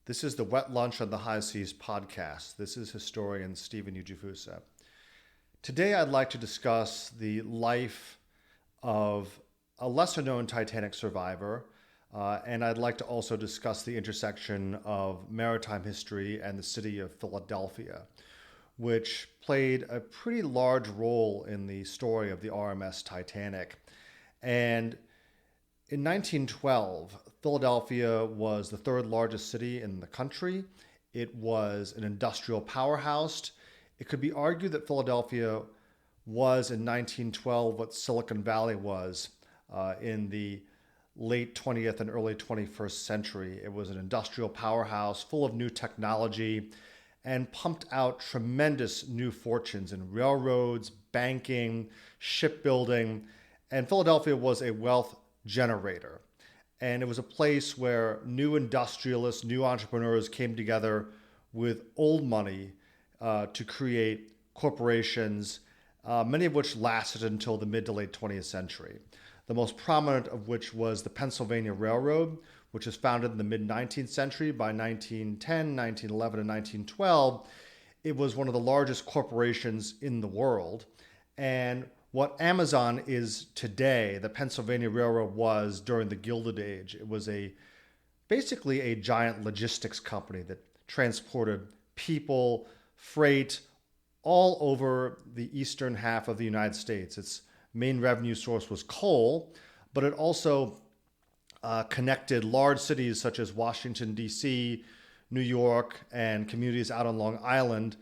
This is the Wet Lunch on the High Seas podcast. This is historian Stephen Ujifusa. Today I'd like to discuss the life of a lesser-known Titanic survivor, and I'd like to also discuss the intersection of maritime history and the city of Philadelphia, which played a pretty large role in the story of the RMS Titanic. And in 1912, Philadelphia was the third largest city in the country. It was an industrial powerhouse. It could be argued that Philadelphia was in 1912 what Silicon Valley was in the late 20th and early 21st century. It was an industrial powerhouse full of new technology and pumped out tremendous new fortunes in railroads, banking, shipbuilding, and Philadelphia was a wealth generator. And it was a place where new industrialists, new entrepreneurs came together with old money to create corporations, many of which lasted until the mid to late 20th century. The most prominent of which was the Pennsylvania Railroad, which was founded in the mid-19th century. By 1910, 1911, and 1912, it was one of the largest corporations in the world. And what Amazon is today, the Pennsylvania Railroad was during the Gilded Age. It was basically a giant logistics company that transported people, freight, all over the eastern half of the United States. Its main revenue source was coal, but it also connected large cities such as Washington, D.C., New York, and communities out on Long Island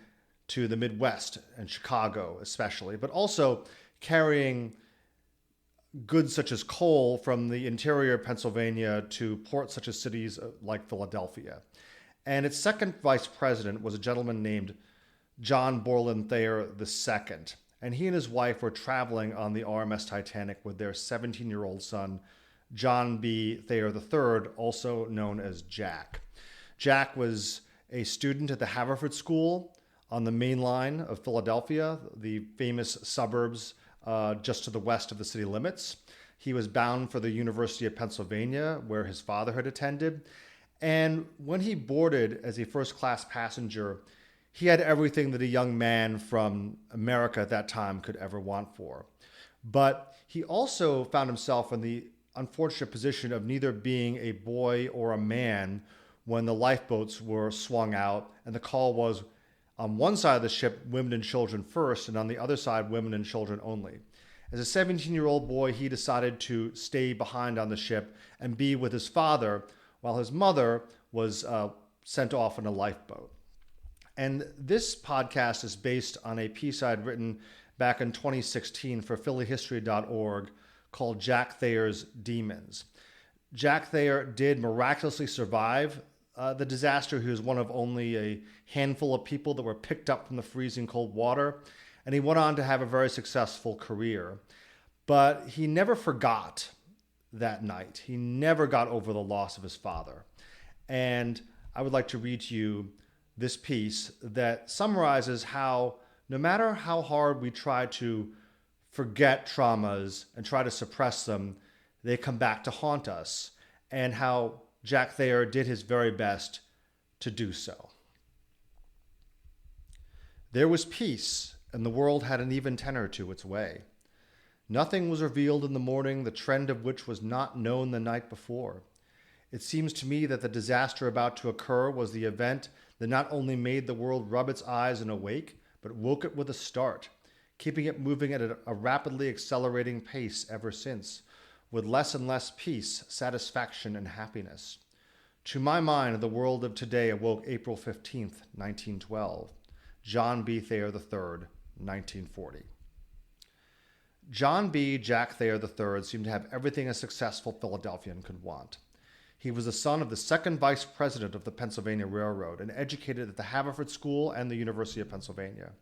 to the Midwest and Chicago especially, but also carrying goods such as coal from the interior of Pennsylvania to ports such as cities like Philadelphia. And its second vice president was a gentleman named John Borland Thayer II. And he and his wife were traveling on the RMS Titanic with their 17-year-old son, John B. Thayer III, also known as Jack. Jack was a student at the Haverford School on the main line of Philadelphia, the famous suburbs just to the west of the city limits. He was bound for the University of Pennsylvania, where his father had attended. And when he boarded as a first-class passenger, he had everything that a young man from America at that time could ever want for. But he also found himself in the unfortunate position of neither being a boy or a man when the lifeboats were swung out, and the call was, on one side of the ship, women and children first, and on the other side, women and children only. As a 17-year-old boy, he decided to stay behind on the ship and be with his father while his mother was sent off in a lifeboat. And this podcast is based on a piece I had written back in 2016 for phillyhistory.org called Jack Thayer's Demons. Jack Thayer did miraculously survive the disaster. He was one of only a handful of people that were picked up from the freezing cold water, and he went on to have a very successful career. But he never forgot that night. He never got over the loss of his father. And I would like to read to you this piece that summarizes how, no matter how hard we try to forget traumas and try to suppress them, they come back to haunt us, and how Jack Thayer did his very best to do so. There was peace, and the world had an even tenor to its way. Nothing was revealed in the morning, the trend of which was not known the night before. It seems to me that the disaster about to occur was the event that not only made the world rub its eyes and awake, but woke it with a start, keeping it moving at a rapidly accelerating pace ever since, with less and less peace, satisfaction, and happiness. To my mind, the world of today awoke April 15th, 1912. John B. Thayer III, 1940. John B. Jack Thayer III seemed to have everything a successful Philadelphian could want. He was the son of the second vice president of the Pennsylvania Railroad and educated at the Haverford School and the University of Pennsylvania.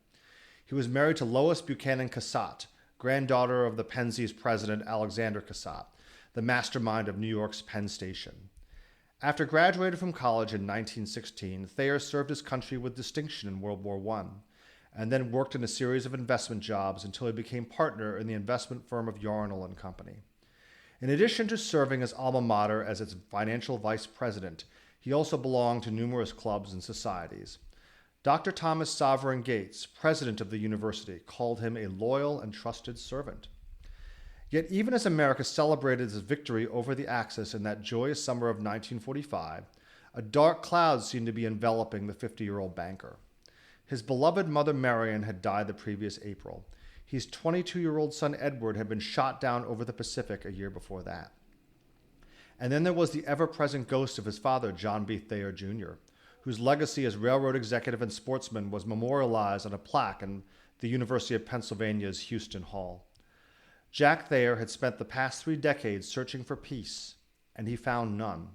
He was married to Lois Buchanan Cassatt, granddaughter of the Pensy's president Alexander Cassatt, the mastermind of New York's Penn Station. After graduating from college in 1916, Thayer served his country with distinction in World War I, and then worked in a series of investment jobs until he became partner in the investment firm of Yarnell and Company. In addition to serving his alma mater as its financial vice president, He also belonged to numerous clubs and societies. Dr. Thomas Sovereign Gates, president of the university, called him a loyal and trusted servant. Yet even as America celebrated its victory over the Axis in that joyous summer of 1945, a dark cloud seemed to be enveloping the 50-year-old banker. His beloved mother Marion had died the previous April. His 22-year-old son Edward had been shot down over the Pacific a year before that. And then there was the ever-present ghost of his father, John B. Thayer, Jr., whose legacy as railroad executive and sportsman was memorialized on a plaque in the University of Pennsylvania's Houston Hall. Jack Thayer had spent the past 3 decades searching for peace, and he found none.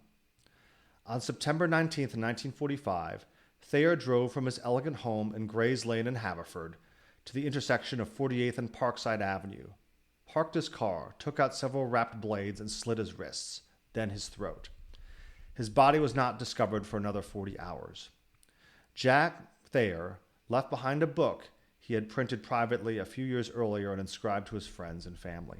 On September 19, 1945, Thayer drove from his elegant home in Gray's Lane in Haverford to the intersection of 48th and Parkside Avenue, parked his car, took out several wrapped blades, and slit his wrists, then his throat. His body was not discovered for another 40 hours. Jack Thayer left behind a book he had printed privately a few years earlier and inscribed to his friends and family.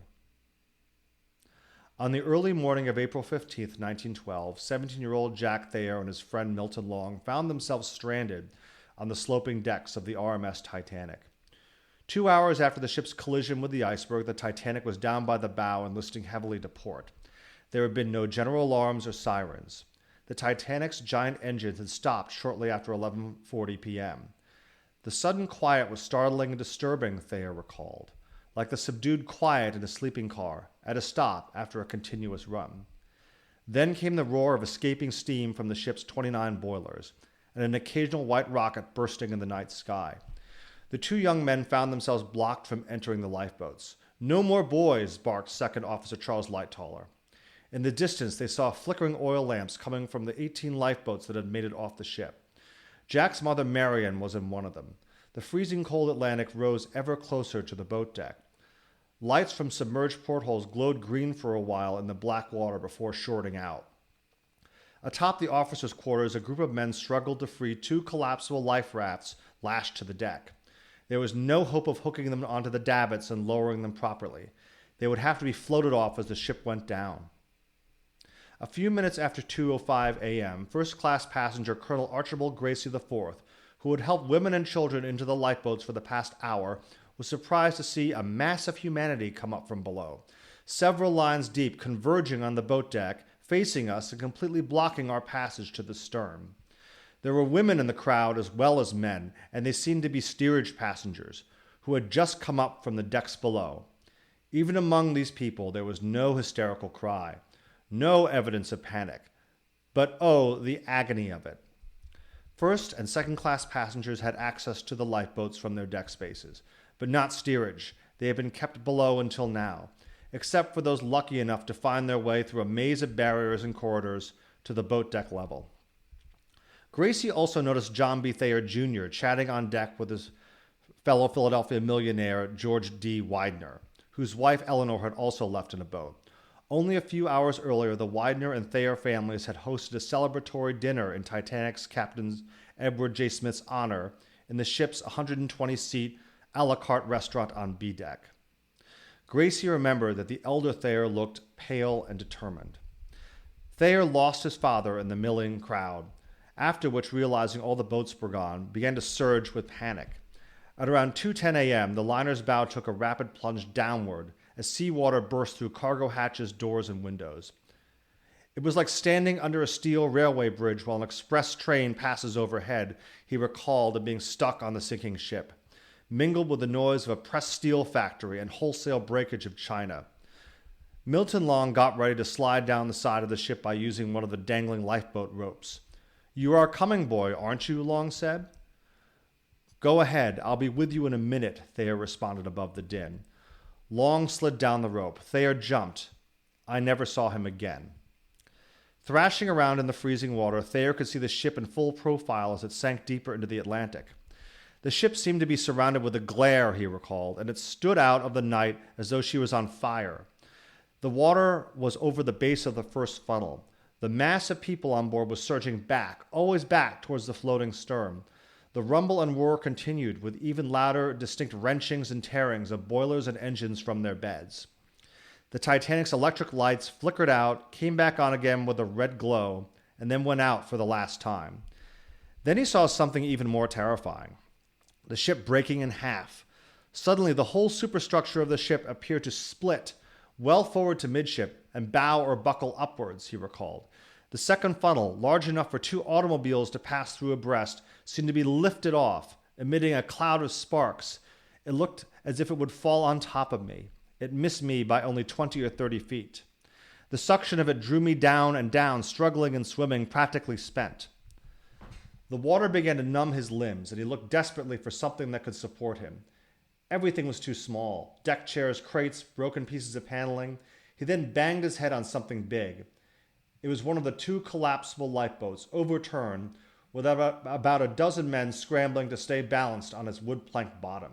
On the early morning of April 15, 1912, 17-year-old Jack Thayer and his friend Milton Long found themselves stranded on the sloping decks of the RMS Titanic. 2 hours after the ship's collision with the iceberg, the Titanic was down by the bow and listing heavily to port. There had been no general alarms or sirens. The Titanic's giant engines had stopped shortly after 11:40 p.m. The sudden quiet was startling and disturbing, Thayer recalled, like the subdued quiet in a sleeping car at a stop after a continuous run. Then came the roar of escaping steam from the ship's 29 boilers, and an occasional white rocket bursting in the night sky. The 2 young men found themselves blocked from entering the lifeboats. "No more boys," barked Second Officer Charles Lightoller. In the distance, they saw flickering oil lamps coming from the 18 lifeboats that had made it off the ship. Jack's mother Marion was in one of them. The freezing cold Atlantic rose ever closer to the boat deck. Lights from submerged portholes glowed green for a while in the black water before shorting out. Atop the officers' quarters, a group of men struggled to free 2 collapsible life rafts lashed to the deck. There was no hope of hooking them onto the davits and lowering them properly. They would have to be floated off as the ship went down. A few minutes after 2:05 a.m., first-class passenger Colonel Archibald Gracie IV, who had helped women and children into the lifeboats for the past hour, was surprised to see a mass of humanity come up from below, several lines deep, converging on the boat deck, facing us and completely blocking our passage to the stern. There were women in the crowd as well as men, and they seemed to be steerage passengers who had just come up from the decks below. Even among these people, there was no hysterical cry. No evidence of panic. But oh, the agony of it. First and second class passengers had access to the lifeboats from their deck spaces, but not steerage. They had been kept below until now, except for those lucky enough to find their way through a maze of barriers and corridors to the boat deck level. Gracie also noticed John B. Thayer Jr. chatting on deck with his fellow Philadelphia millionaire George D. Widener, whose wife Eleanor had also left in a boat. Only a few hours earlier, the Widener and Thayer families had hosted a celebratory dinner in Titanic's Captain Edward J. Smith's honor in the ship's 120-seat a la carte restaurant on B deck. Gracie remembered that the elder Thayer looked pale and determined. Thayer lost his father in the milling crowd, after which, realizing all the boats were gone, began to surge with panic. At around 2:10 a.m., the liner's bow took a rapid plunge downward as seawater burst through cargo hatches, doors, and windows. It was like standing under a steel railway bridge while an express train passes overhead, he recalled, and being stuck on the sinking ship, mingled with the noise of a pressed steel factory and wholesale breakage of china. Milton Long got ready to slide down the side of the ship by using one of the dangling lifeboat ropes. "You are coming, boy, aren't you?" Long said. "Go ahead, I'll be with you in a minute," Thayer responded above the din. Long slid down the rope. Thayer jumped. I never saw him again. Thrashing around in the freezing water, Thayer could see the ship in full profile as it sank deeper into the Atlantic. The ship seemed to be surrounded with a glare, he recalled, and it stood out of the night as though she was on fire. The water was over the base of the first funnel. The mass of people on board was surging back, always back towards the floating stern. The rumble and roar continued, with even louder, distinct wrenchings and tearings of boilers and engines from their beds. The Titanic's electric lights flickered out, came back on again with a red glow, and then went out for the last time. Then he saw something even more terrifying. The ship breaking in half. Suddenly, the whole superstructure of the ship appeared to split, well forward to midship, and bow or buckle upwards, he recalled. The second funnel, large enough for 2 automobiles to pass through abreast, seemed to be lifted off, emitting a cloud of sparks. It looked as if it would fall on top of me. It missed me by only 20 or 30 feet. The suction of it drew me down and down, struggling and swimming, practically spent. The water began to numb his limbs, and he looked desperately for something that could support him. Everything was too small. Deck chairs, crates, broken pieces of paneling. He then banged his head on something big. It was one of the 2 collapsible lifeboats, overturned, with about a dozen men scrambling to stay balanced on its wood plank bottom.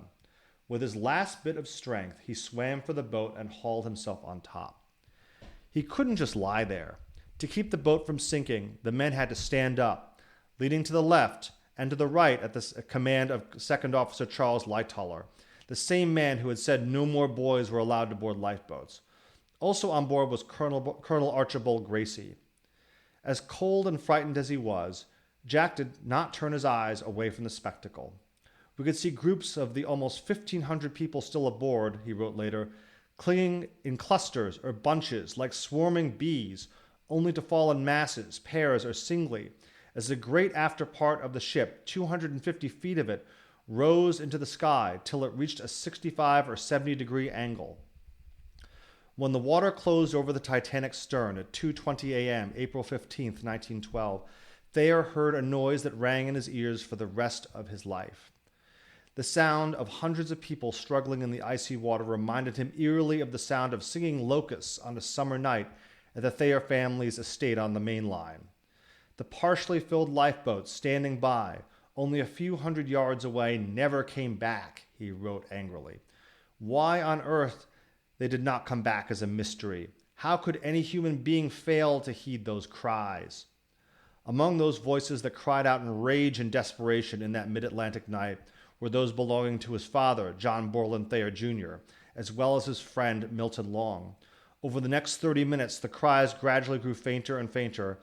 With his last bit of strength, he swam for the boat and hauled himself on top. He couldn't just lie there. To keep the boat from sinking, the men had to stand up, leaning to the left and to the right at the command of Second Officer Charles Lightoller, the same man who had said no more boys were allowed to board lifeboats. Also on board was Colonel Archibald Gracie. As cold and frightened as he was, Jack did not turn his eyes away from the spectacle. We could see groups of the almost 1,500 people still aboard, he wrote later, clinging in clusters or bunches like swarming bees, only to fall in masses, pairs, or singly, as the great after part of the ship, 250 feet of it, rose into the sky till it reached a 65 or 70 degree angle. When the water closed over the Titanic's stern at 2:20 a.m., April 15, 1912, Thayer heard a noise that rang in his ears for the rest of his life. The sound of hundreds of people struggling in the icy water reminded him eerily of the sound of singing locusts on a summer night at the Thayer family's estate on the main line. The partially filled lifeboats standing by, only a few hundred yards away, never came back, he wrote angrily. Why on earth they did not come back is a mystery. How could any human being fail to heed those cries? Among those voices that cried out in rage and desperation in that mid-Atlantic night were those belonging to his father, John Borland Thayer Jr., as well as his friend Milton Long. Over the next 30 minutes, the cries gradually grew fainter and fainter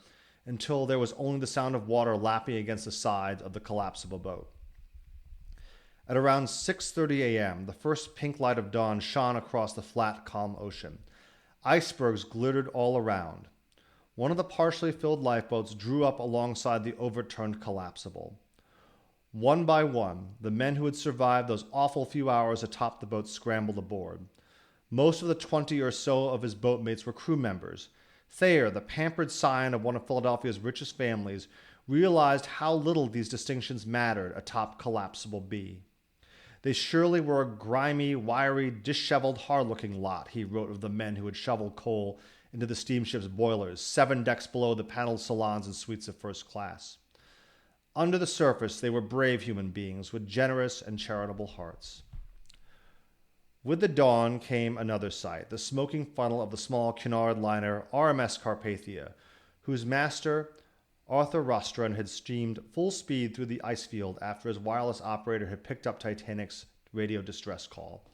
until there was only the sound of water lapping against the sides of the collapsible boat. At around 6:30 a.m., the first pink light of dawn shone across the flat, calm ocean. Icebergs glittered all around. One of the partially filled lifeboats drew up alongside the overturned collapsible. One by one, the men who had survived those awful few hours atop the boat scrambled aboard. Most of the 20 or so of his boatmates were crew members. Thayer, the pampered scion of one of Philadelphia's richest families, realized how little these distinctions mattered atop collapsible B. They surely were a grimy, wiry, disheveled, hard-looking lot, he wrote of the men who had shoveled coal into the steamship's boilers, 7 decks below the paneled salons and suites of first class. Under the surface, they were brave human beings with generous and charitable hearts. With the dawn came another sight, the smoking funnel of the small Cunard liner RMS Carpathia, whose master, Arthur Rostron, had steamed full speed through the ice field after his wireless operator had picked up Titanic's radio distress call.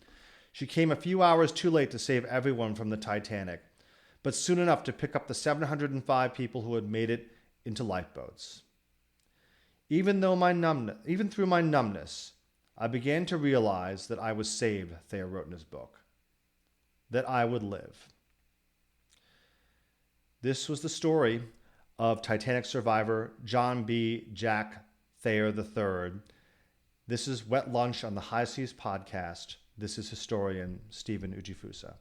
She came a few hours too late to save everyone from the Titanic, but soon enough to pick up the 705 people who had made it into lifeboats. Even through my numbness, I began to realize that I was saved, Thayer wrote in his book, that I would live. This was the story of Titanic survivor John B. Jack Thayer III. This is Wet Lunch on the High Seas podcast. This is historian Stephen Ujifusa.